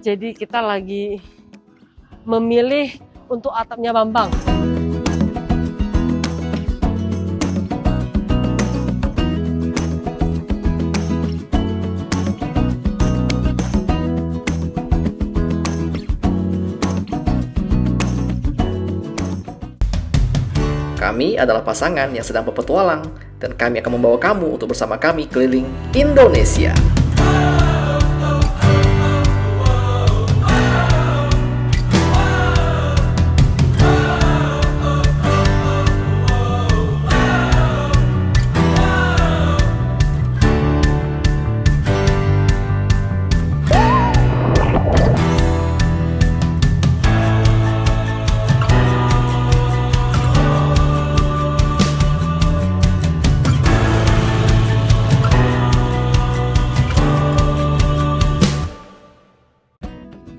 Jadi kita lagi memilih untuk atapnya Bambang. Kami adalah pasangan yang sedang berpetualang, dan kami akan membawa kamu untuk bersama kami keliling Indonesia.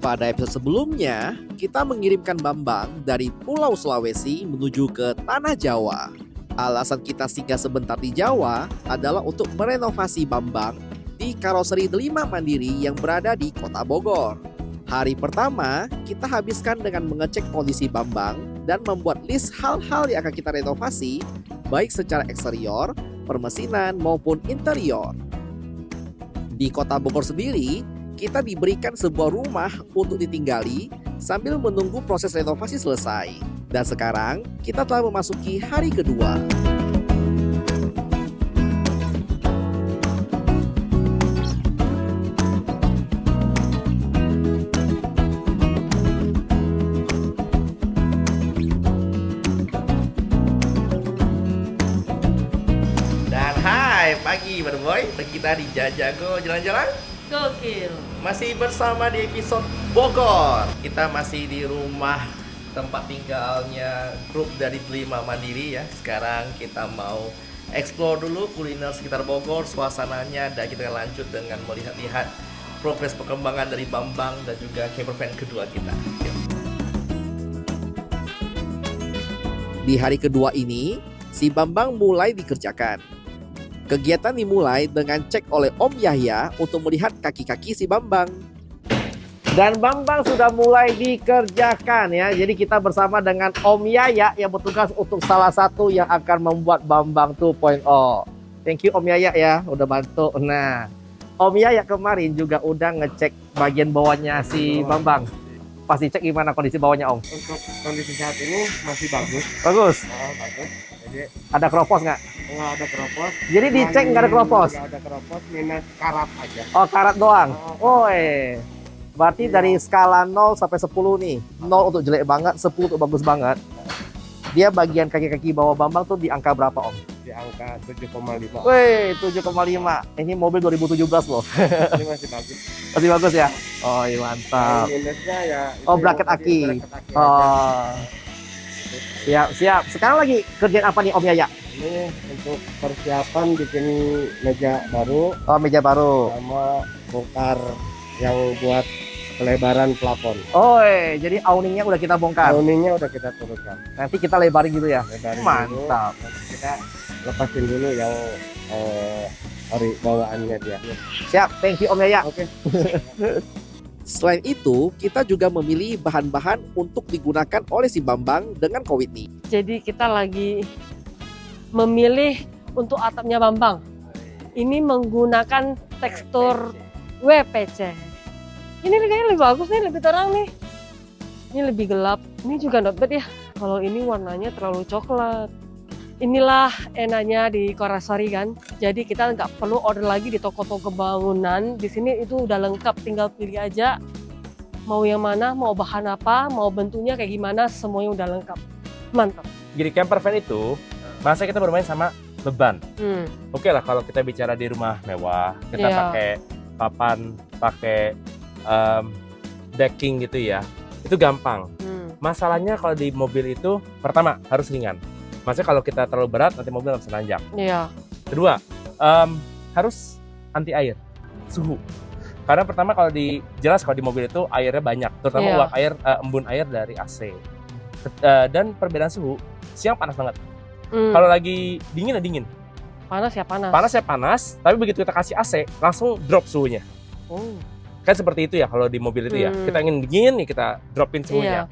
Pada episode sebelumnya, kita mengirimkan Bambang dari Pulau Sulawesi menuju ke Tanah Jawa. Alasan kita singgah sebentar di Jawa adalah untuk merenovasi Bambang di karoseri Delima Mandiri yang berada di Kota Bogor. Hari pertama, kita habiskan dengan mengecek kondisi Bambang dan membuat list hal-hal yang akan kita renovasi, baik secara eksterior, permesinan, maupun interior. Di Kota Bogor sendiri, kita diberikan sebuah rumah untuk ditinggali sambil menunggu proses renovasi selesai. Dan sekarang kita telah memasuki hari kedua. Dan hai, pagi Baru Boy, kita di Jajago jalan-jalan. Gokil. Masih bersama di episode Bogor. Kita masih di rumah tempat tinggalnya grup dari Delima Mandiri ya. Sekarang kita mau explore dulu kuliner sekitar Bogor, suasananya, dan kita akan lanjut dengan melihat-lihat progres perkembangan dari Bambang dan juga campervan kedua kita. Yuk. Di hari kedua ini, si Bambang mulai dikerjakan. Kegiatan dimulai dengan cek oleh Om Yahya untuk melihat kaki-kaki si Bambang. Dan Bambang sudah mulai dikerjakan ya. Jadi kita bersama dengan Om Yahya yang bertugas untuk salah satu yang akan membuat Bambang 2.0. Thank you Om Yahya ya, udah bantu. Nah, Om Yahya kemarin juga udah ngecek bagian bawahnya si Bambang. Pas dicek gimana kondisi bawahnya Om? Untuk kondisi saat ini masih bagus. Bagus. Bagus. Jadi Ada keropos nggak? nggak ada keropos. Jadi dicek nggak ada keropos? Nggak ada keropos, minus karat aja. Oh, karat doang. Oh. Oh, berarti dari skala 0 sampai 10 nih. 0 untuk jelek banget, 10 untuk bagus banget. Dia bagian kaki-kaki bawah Bambang tuh di angka berapa, Om? Di angka 7,5. Wih, 7,5. Ini mobil 2017 loh. Ini masih bagus. Masih bagus ya? Oh, iya mantap. Minusnya ya. Oh, itu bracket tadi, aki. bracket aki aja. Oh. Siap, siap. Sekarang lagi kerjaan apa nih Om Yaya? Ini untuk persiapan bikin meja baru Oh, meja baru. sama bongkar yang buat pelebaran plafon. Oh, jadi awningnya udah kita bongkar. Awningnya udah kita turunkan. Nanti kita lebarin gitu ya? Lebarin Mantap. dulu. Nanti kita lepasin dulu yang ori bawaannya dia. Siap, thank you Om Yaya. Oke. Selain itu, kita juga memilih bahan-bahan untuk digunakan oleh si Bambang dengan COVID nih. Jadi kita lagi memilih untuk atapnya Bambang. Ini menggunakan tekstur WPC. Ini kayaknya lebih bagus nih, lebih terang nih. Ini lebih gelap. Ini juga not bad ya. Kalau ini warnanya terlalu coklat. Inilah enaknya di karoseri kan. Jadi kita nggak perlu order lagi di toko-toko bangunan. Di sini itu udah lengkap, tinggal pilih aja. Mau yang mana, mau bahan apa, mau bentuknya kayak gimana, semuanya udah lengkap. Mantap. Jadi camper van itu, masa kita bermain sama beban. Hmm. Oke lah kalau kita bicara di rumah mewah, kita Iya. pakai papan, pakai decking gitu ya, itu gampang. Masalahnya kalau di mobil itu, pertama harus ringan. Maksudnya kalau kita terlalu berat, nanti mobil nggak bisa nanjak. Iya. Kedua, harus anti air, suhu. Karena pertama kalau jelas kalau di mobil itu airnya banyak, terutama Iya. uap air, embun air dari AC. Dan perbedaan suhu, siang panas banget. Kalau lagi dingin ya dingin. Panas ya panas. Panas ya panas, tapi begitu kita kasih AC, langsung drop suhunya. Oh. Kan seperti itu ya kalau di mobil itu ya. Kita ingin dingin nih kita dropin semuanya.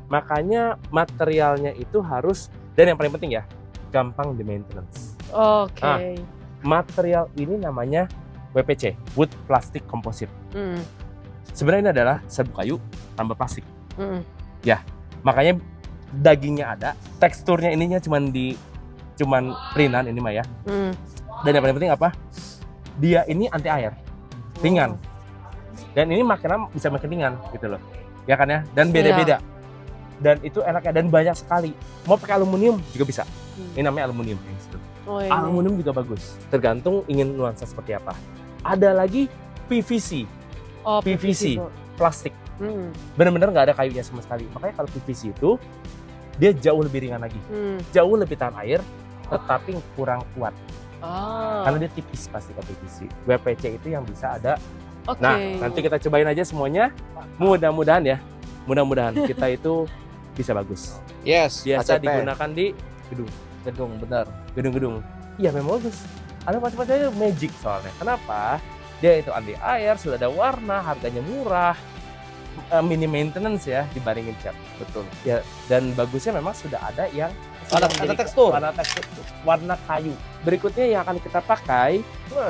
Makanya materialnya itu harus, dan yang paling penting ya, gampang di maintenance. Oke. Material ini namanya WPC, Wood Plastic Composite. Sebenarnya ini adalah serbuk kayu tambah plastik. Ya, makanya dagingnya ada, teksturnya ininya cuman printan ini mah ya. Dan yang paling penting apa? Dia ini anti air, ringan. Dan ini makin lama bisa makin ringan gitu loh. Ya kan ya? Dan beda-beda. Dan itu enaknya dan banyak sekali. Mau pakai aluminium juga bisa. Ini namanya aluminium. Aluminium juga bagus. Tergantung ingin nuansa seperti apa. Ada lagi PVC. PVC, plastik. Benar-benar nggak ada kayunya sama sekali. Makanya kalau PVC itu dia jauh lebih ringan lagi. Jauh lebih tahan air, tetapi kurang kuat. Karena dia tipis pasti kalau PVC. WPC itu yang bisa ada. Nah, nanti kita cobain aja semuanya. Mudah-mudahan kita itu bisa bagus. Yes, Biasa digunakan di gedung-gedung. Iya, memang bagus. Ada macam-macamnya magic soalnya. Kenapa? Dia itu anti air, sudah ada warna, harganya murah, mini maintenance ya dibandingin cat. Betul. Ya, dan bagusnya memang sudah ada yang Ada tekstur. Warna kayu. Berikutnya yang akan kita pakai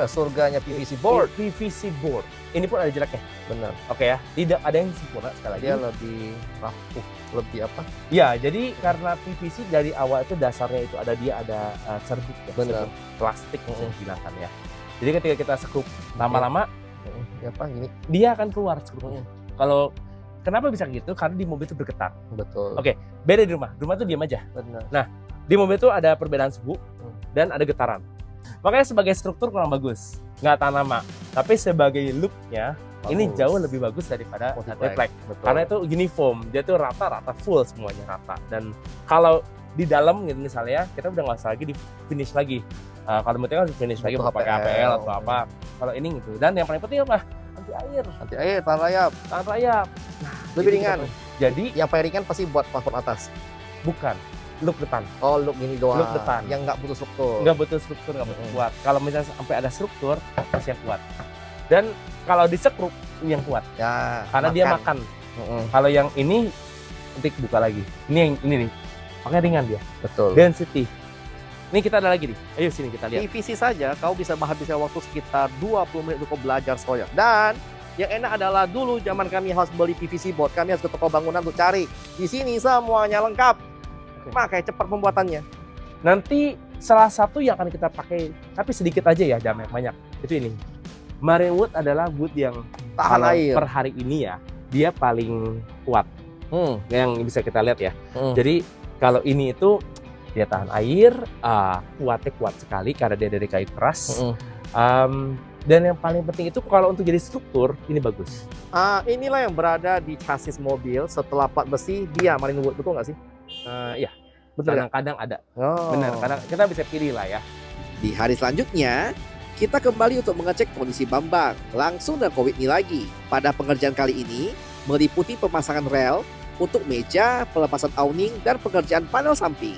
Surganya PVC board. PVC board. Ini pun ada jeleknya. Benar. Oke ya, tidak ada yang sempurna sekali lagi. Dia lebih rapuh, lebih apa? Ya, jadi karena PVC dari awal itu dasarnya itu ada serbuk ya, Benar. serbuk plastik yang digunakan ya. Jadi ketika kita sekrup lama-lama, Gini. dia akan keluar sekrupnya. Kalau kenapa bisa gitu? Karena di mobil itu bergetar. Betul. Oke. Beda di rumah. Rumah tuh diam aja. Benar. Nah, di mobil itu ada perbedaan suhu dan ada getaran. Makanya sebagai struktur kurang bagus, nggak tahan lama. Tapi sebagai looknya ini jauh lebih bagus daripada reflect. Karena itu uniform, dia tuh rata-rata full semuanya rata. Dan kalau di dalam gitu misalnya kita udah nggak usah lagi di finish lagi. Kalau penting harus finish lagi pakai APL atau apa. Kalau ini gitu. Dan yang paling penting apa? Anti air, tahan rayap. Nah, Lebih ringan. Jadi Yang paling ringan pasti buat plafon atas. bukan look depan. Oh, look gini doang. Look depan. Yang nggak butuh struktur. Nggak butuh struktur, nggak butuh kuat. Kalau misalnya sampai ada struktur, pasti yang kuat. Dan kalau disekrup ini yang kuat, Ya. karena dia makan. Kalau yang ini nanti buka lagi. Ini yang ini nih, makanya ringan dia. Betul. Density. Ini kita ada lagi nih. Ayo sini kita lihat. PVC saja kau bisa menghabiskan waktu sekitar 20 menit untuk belajar soalnya. Dan yang enak adalah dulu zaman kami harus beli PVC board, kami harus ke toko bangunan untuk cari. Di sini semuanya lengkap. Makanya cepat pembuatannya. Nanti salah satu yang akan kita pakai, tapi sedikit aja ya, jangan banyak. Itu ini. Marine wood adalah wood yang Tahan kalau air. per hari ini ya, dia paling kuat. Yang bisa kita lihat ya. Jadi kalau ini itu dia tahan air, kuatnya kuat sekali karena dia dari kayu keras. Dan yang paling penting itu kalau untuk jadi struktur ini bagus. Inilah yang berada di chassis mobil setelah plat besi dia marine wood, betul nggak sih? Iya, Betul nggak? kadang-kadang ada. Oh. Benar, kadang kita bisa pilih lah ya. Di hari selanjutnya, kita kembali untuk mengecek kondisi Bambang langsung dan COVID ini lagi. Pada pengerjaan kali ini meliputi pemasangan rel untuk meja, pelepasan awning, dan pengerjaan panel samping.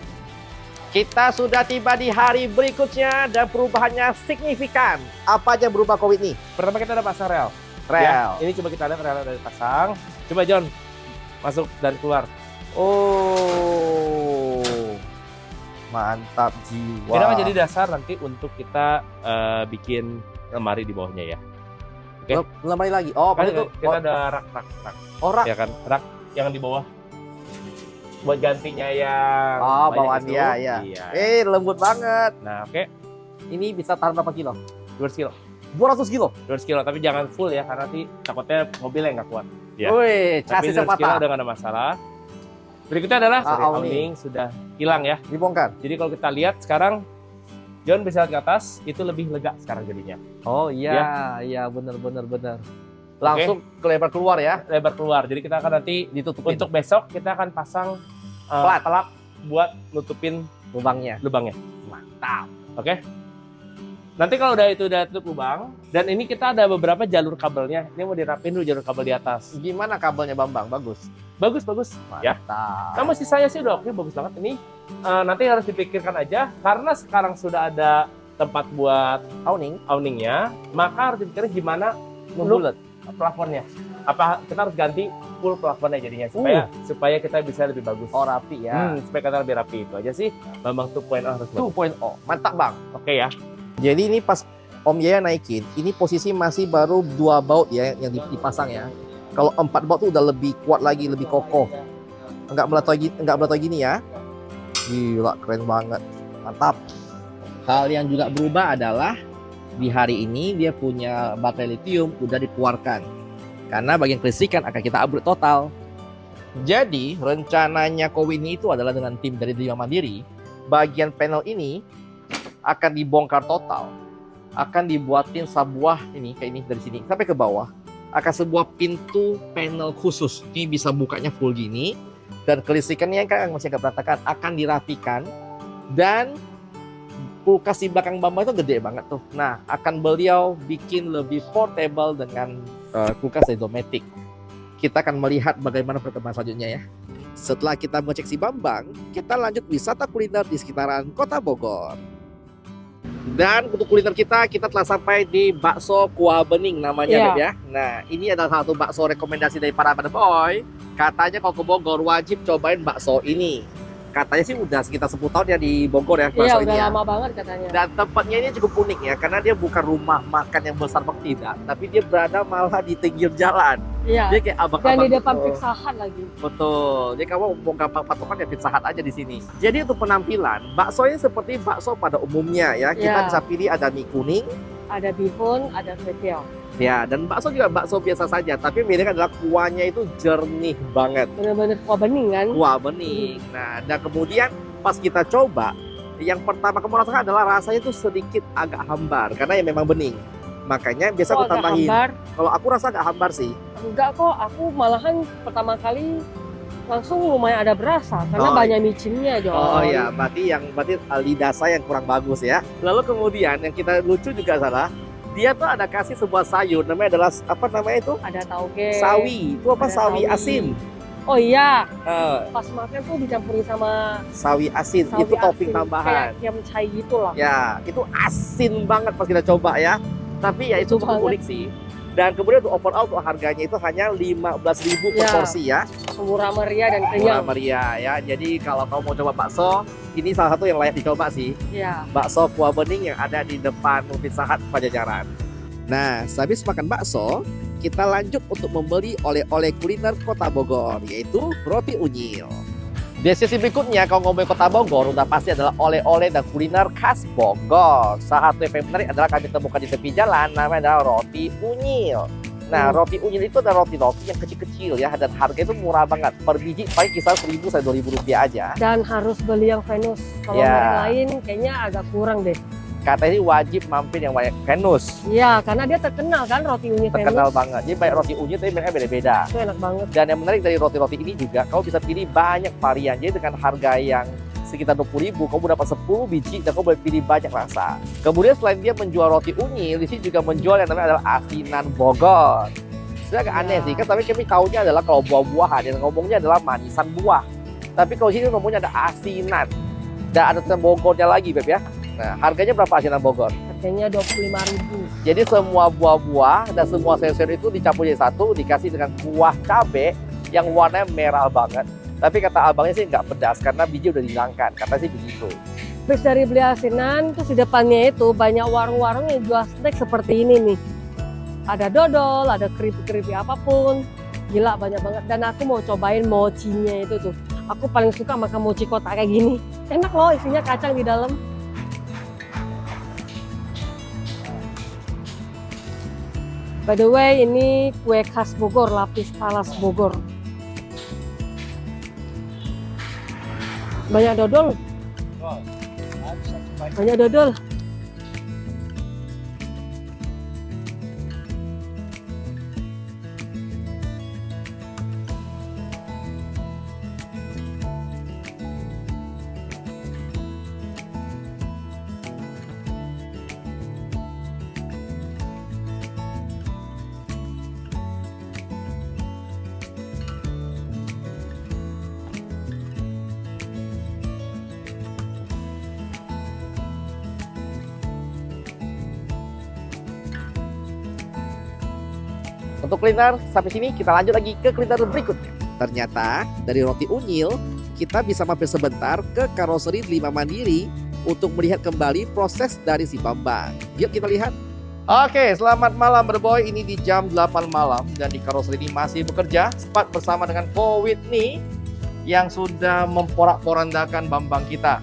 Kita sudah tiba di hari berikutnya dan perubahannya signifikan. Apa aja berubah COVID ini? Pertama kita ada pasang rel. Rel. Ya, ini coba kita lihat rel dari pasang. Coba John, masuk dan keluar. Oh, mantap jiwa. Ini akan jadi dasar nanti untuk kita bikin lemari di bawahnya ya. Oke. Lemari lagi. Oh, Kan itu kita ada rak. rak. Ya kan, rak yang di bawah. Buat gantinya yang Oh, banyak bawaan itu. dia, ya. Iya. Lembut banget. Nah, oke. Ini bisa tahan berapa kilo? 200 kilo. 200 kilo. 200 kilo, tapi jangan full ya, karena nanti takutnya mobilnya nggak kuat. Ya. Wih, Tapi chassis 200 kilo patah. udah nggak ada masalah. Berikutnya adalah Awning. awning sudah hilang ya. Dibongkar. Jadi kalau kita lihat sekarang, John bisa lihat ke atas, itu lebih lega sekarang jadinya. Oh iya, iya benar. Langsung lebar keluar ya. Lebar keluar, jadi kita akan nanti Ditutupin untuk besok kita akan pasang Plat. pelak buat nutupin lubangnya. lubangnya. Mantap. Oke. Nanti kalau udah tutup lubang, dan ini kita ada beberapa jalur kabelnya. Ini mau dirapin dulu jalur kabel di atas. Gimana kabelnya Bambang? Bagus. Bagus. Ya. Mantap. Sama si saya sih udah oke, bagus banget ini. Nanti harus dipikirkan aja, karena sekarang sudah ada tempat buat Awning. awningnya, maka harus dipikirin gimana Membulat. plafonnya. Apa kita harus ganti full plafonnya jadinya supaya kita bisa lebih bagus. Oh, rapi ya. Supaya kita lebih rapi, itu aja sih. Bambang 2.0 harus bagus. 2.0. Mantap, Bang. Oke ya. Jadi ini pas Om Yaya naikin, ini posisi masih baru 2 baut ya yang dipasang ya. Kalau 4 baut tuh udah lebih kuat lagi, lebih kokoh. Enggak meletot gini ya. Gila, keren banget. Mantap. Hal yang juga berubah adalah di hari ini dia punya baterai lithium udah dikeluarkan. Karena bagian kelistrikan akan kita upgrade total. Jadi rencananya Kowini itu adalah dengan tim dari Lima Mandiri, bagian panel ini akan dibongkar total. Akan dibuatin sebuah ini kayak ini dari sini sampai ke bawah. Akan sebuah pintu panel khusus. Ini bisa bukanya full gini. Dan kelistrikannya kan masih agak berantakan akan dirapikan. Dan kulkas di belakang Bambang itu gede banget tuh. Nah, akan beliau bikin lebih portable dengan kulkas dari Dometic. Kita akan melihat bagaimana perkembangan selanjutnya ya. Setelah kita mengecek si Bambang, kita lanjut wisata kuliner di sekitaran Kota Bogor. Dan untuk kuliner kita telah sampai di Bakso Kuah Bening namanya, Beb ya. Nah, ini adalah satu bakso rekomendasi dari para boy. Katanya kalau ke Bogor wajib cobain bakso ini. Katanya sih udah sekitar 10 tahun ya di Bogor ya bakso Iya, ini udah ya. lama banget katanya. Dan tempatnya ini cukup unik ya, karena dia bukan rumah makan yang besar banget tidak, tapi dia berada malah di pinggir jalan. Iya. Dia kayak abang-abang. Dan di depan gitu. Pizza Hut lagi. Betul. Jadi kamu mau gampang patokan ya Pizza Hut aja di sini. Jadi untuk penampilan, baksonya seperti bakso pada umumnya ya. Kita Ya. bisa pilih ada mie kuning, Ada bihun, ada ketiau. ya, dan bakso juga bakso biasa saja. Tapi bedanya adalah kuahnya itu jernih banget. Bener-bener kuah bening kan. Kuah bening. Nah, dan kemudian pas kita coba, yang pertama kamu rasakan adalah rasanya itu sedikit agak hambar karena ya memang bening. Makanya biasa aku Kok agak tambahin. hambar? Kalau aku rasa agak hambar sih. Enggak kok, aku malahan pertama kali langsung lumayan ada berasa karena Oh, banyak micinnya Jon. Oh ya, berarti lidah saya yang kurang bagus ya. Lalu kemudian yang kita lucu juga adalah dia tuh ada kasih sebuah sayur namanya adalah apa namanya itu? Ada tauge. Sawi. Itu apa? Ada Sawi sawi. asin. Oh iya, Eh, pas makan tuh dicampurin sama sawi asin sawi itu topping asin. tambahan. Kayak kiamcai gitu lah. Ya, itu asin banget pas kita coba ya. Tapi ya itu Lucu cukup banget. unik sih. Dan kemudian untuk overall untuk harganya itu hanya 15.000 per Ya. porsi ya. Murah meriah dan Murah kenyang. meriah ya. Jadi kalau kamu mau coba bakso, ini salah satu yang layak dicoba sih. Iya. Bakso Kuah Bening yang ada di depan Pizza Hut Pajajaran. Nah, sehabis makan bakso, kita lanjut untuk membeli oleh-oleh kuliner Kota Bogor, yaitu roti unyil. Destinasi berikutnya kalau ngomongin Kota Bogor, udah pasti adalah oleh-oleh dan kuliner khas Bogor. Salah satu yang menarik adalah kami temukan di tepi jalan, namanya adalah roti unyil. Nah, roti unyil itu adalah roti-roti yang kecil-kecil ya, dan harga itu murah banget. Per biji paling kisar 1.000 sampai 2.000 rupiah aja. Dan harus beli yang Venus. Kalau Ya. merek lain kayaknya agak kurang deh. Katanya ini wajib mampir yang banyak Venus. Iya, karena dia terkenal kan roti unyil Terkenal Venus. banget. Jadi banyak roti unyil tapi mereka beda-beda. Itu enak banget. Dan yang menarik dari roti-roti ini juga, kamu bisa pilih banyak varian. Jadi dengan harga yang sekitar 20.000, kamu dapat 10 biji dan kamu boleh pilih banyak rasa. Kemudian selain dia menjual roti unyil, di sini juga menjual yang namanya adalah asinan Bogor. Sebenarnya agak aneh sih, kan tapi kami tahunya adalah kalau buah-buahan, yang ngomongnya adalah manisan buah. Tapi kalau sini ngomongnya ada asinan. Dan ada tulisan Bogornya lagi, Beb ya. Nah, harganya berapa asinan Bogor? Harganya 25.000. Jadi semua buah-buah dan semua sayur-sayur itu dicampur jadi satu, dikasih dengan kuah cabe yang warnanya merah banget. Tapi kata abangnya sih nggak pedas karena biji udah dihilangkan, kata sih begitu. Habis dari beli asinan, terus di depannya itu banyak warung-warung yang jual snack seperti ini nih. Ada dodol, ada keripik-keripik apapun. Gila banyak banget. Dan aku mau cobain mochinya itu tuh. Aku paling suka makan mochi kotak kayak gini. Enak loh, isinya kacang di dalam. By the way, ini kue khas Bogor, lapis talas Bogor. Banyak dodol. Banyak dodol. Untuk kuliner sampai sini, kita lanjut lagi ke kuliner berikutnya. Ternyata dari roti unyil, kita bisa mampir sebentar ke karoseri Delima Mandiri untuk melihat kembali proses dari si Bambang. Yuk kita lihat. Oke, selamat malam Berboy. Ini di jam 8 malam dan di karoseri ini masih bekerja sempat bersama dengan Ko Whitney yang sudah memporak-porandakan Bambang kita.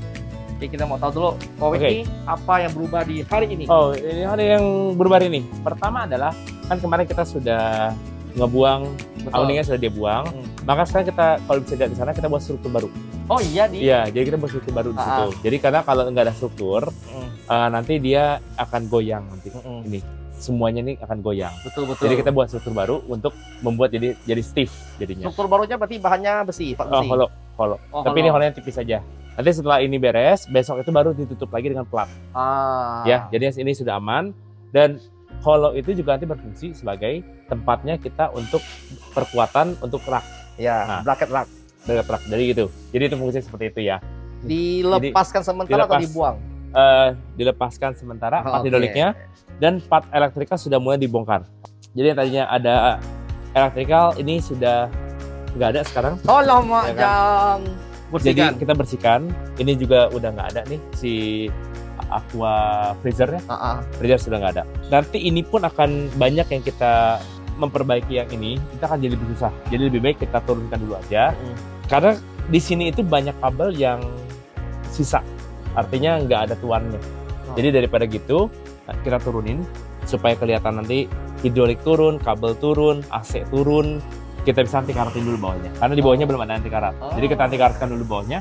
Oke, kita mau tahu dulu Ko Whitney apa yang berubah di hari ini. Oh, ini hari yang berubah ini. Pertama adalah kan kemarin kita sudah ngebuang, awningnya sudah dia buang. Maka sekarang kita kalau bisa lihat di sana kita buat struktur baru. Oh iya di. Iya, jadi kita buat struktur baru di situ. Jadi karena kalau nggak ada struktur, nanti dia akan goyang nanti. Ini semuanya ini akan goyang. Betul. Jadi kita buat struktur baru untuk membuat jadi stiff jadinya. Struktur barunya berarti bahannya besi, Pak besi. Hollow. Oh, Tapi ini hollow tipis saja. Nanti setelah ini beres, besok itu baru ditutup lagi dengan plat. Ya, jadi ini sudah aman dan hollow itu juga nanti berfungsi sebagai tempatnya kita untuk perkuatan untuk rak. Ya, bracket rak. Jadi gitu. Jadi itu fungsi seperti itu ya. Dilepaskan sementara atau dibuang? Dilepaskan sementara part hidroliknya dan part elektrikal sudah mulai dibongkar. Jadi yang tadinya ada elektrikal ini sudah nggak ada sekarang. Tolong Mak Ya kan? Jang. Jadi kita bersihkan. Ini juga udah nggak ada nih si aqua freezernya. Freezer sudah nggak ada. Nanti ini pun akan banyak yang kita memperbaiki yang ini. Kita akan jadi lebih susah. Jadi lebih baik kita turunkan dulu aja. Karena di sini itu banyak kabel yang sisa. Artinya nggak ada tuannya. Jadi daripada gitu kita turunin supaya kelihatan nanti hidrolik turun, kabel turun, AC turun. Kita bisa anti karatin dulu bawahnya. Karena di bawahnya belum ada anti karat. Jadi kita anti karatkan dulu bawahnya.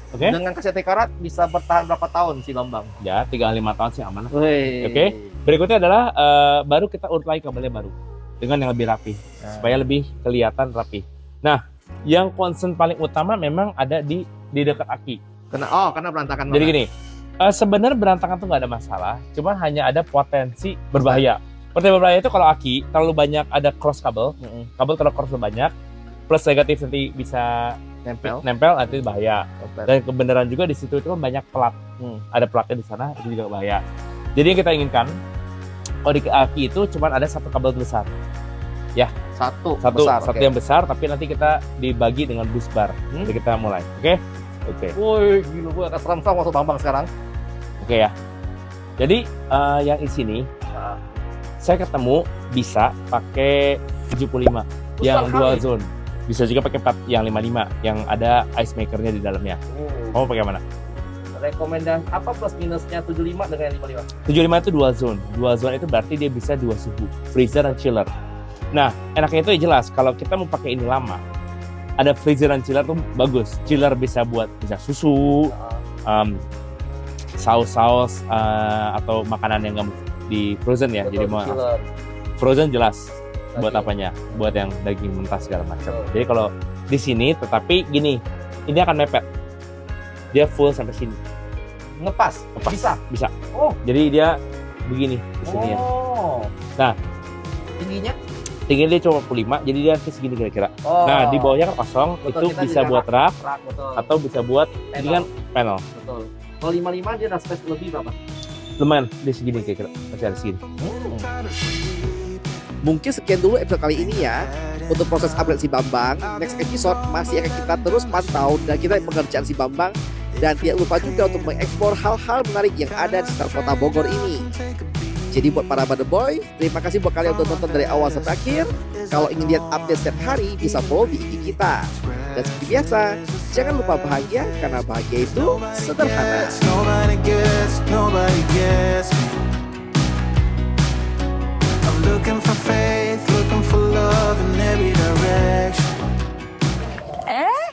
Oke. Dengan kasih anti karat bisa bertahan berapa tahun si Bambang? Ya 3-5 tahun sih aman. Oke. Oke. Berikutnya adalah baru kita urut lagi kabelnya baru dengan yang lebih rapi supaya lebih kelihatan rapi. Nah, yang concern paling utama memang ada di dekat aki. Karena berantakan. Jadi gini, sebenarnya berantakan tuh nggak ada masalah, cuman hanya ada potensi berbahaya. Potensi berbahaya itu kalau aki terlalu banyak ada cross kabel, kabel terlalu cross banyak, plus negatif nanti bisa nempel nanti bahaya. Dan kebenaran juga di situ itu kan banyak plat, ada platnya di sana itu juga bahaya. Jadi yang kita inginkan kalau di aki itu cuman ada satu kabel besar. Ya, satu yang besar, tapi nanti kita dibagi dengan bus bar. Jadi kita mulai, oke? Woi, gila gue akan seram-seram masuk Bambang sekarang. Oke ya. Jadi yang di sini saya ketemu bisa pakai 75 yang dual zone. Bisa juga pakai yang 55 yang ada ice makernya di dalamnya. Kamu pakai mana? Rekomendasi apa plus minusnya 75 dengan 55? 75 itu dual zone. Dual zone itu berarti dia bisa dua suhu, freezer dan chiller. Nah, enaknya itu jelas kalau kita mau pakai ini lama, ada freezer dan chiller tuh bagus. Chiller bisa susu, saus-saus atau makanan yang nggak di frozen ya. Betul, jadi mau frozen jelas buat apanya, buat yang daging mentah segala macam. Jadi kalau di sini, tetapi gini, ini akan mepet. Dia full sampai sini. Ngepas. Bisa. Oh, jadi dia begini di sini ya. Nah, tingginya dia cuma 45, jadi dia nanti segini kira-kira. Nah, di bawahnya kan kosong, itu bisa buat rak atau bisa buat ini kan panel. Betul. Kalau 55 dia ada space lebih berapa? Lumayan, dia segini kira-kira, masih ada segini. Mungkin sekian dulu episode kali ini ya. Untuk proses upgrade si Bambang, next episode masih akan kita terus pantau dan kita pengerjaan si Bambang. Dan tidak lupa juga untuk mengeksplor hal-hal menarik yang ada di sekitar kota Bogor ini. Jadi buat para Mother Boy, terima kasih buat kalian udah nonton dari awal sampai akhir. Kalau ingin lihat update setiap hari, bisa follow di IG kita. Dan seperti biasa, jangan lupa bahagia, karena bahagia itu sederhana.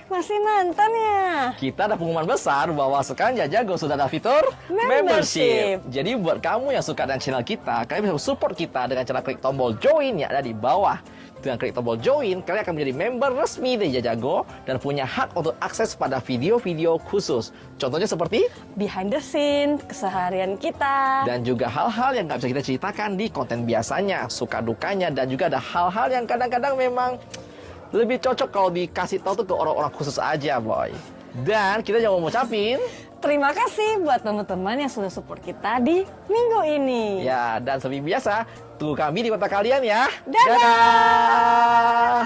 Masih nonton ya? Kita ada pengumuman besar bahwa sekarang Jajago sudah ada fitur membership. Jadi buat kamu yang suka dengan channel kita, kalian bisa support kita dengan cara klik tombol join yang ada di bawah. Dengan klik tombol join, kalian akan menjadi member resmi dari Jajago dan punya hak untuk akses pada video-video khusus. Contohnya seperti behind the scene, keseharian kita. Dan juga hal-hal yang nggak bisa kita ceritakan di konten biasanya, suka dukanya, dan juga ada hal-hal yang kadang-kadang memang lebih cocok kalau dikasih tahu tuh ke orang-orang khusus aja, boy. Dan kita juga mau ngucapin Terima kasih buat teman-teman yang sudah support kita di minggu ini. Ya, dan seperti biasa, tunggu kami di kota kalian ya. Dadah!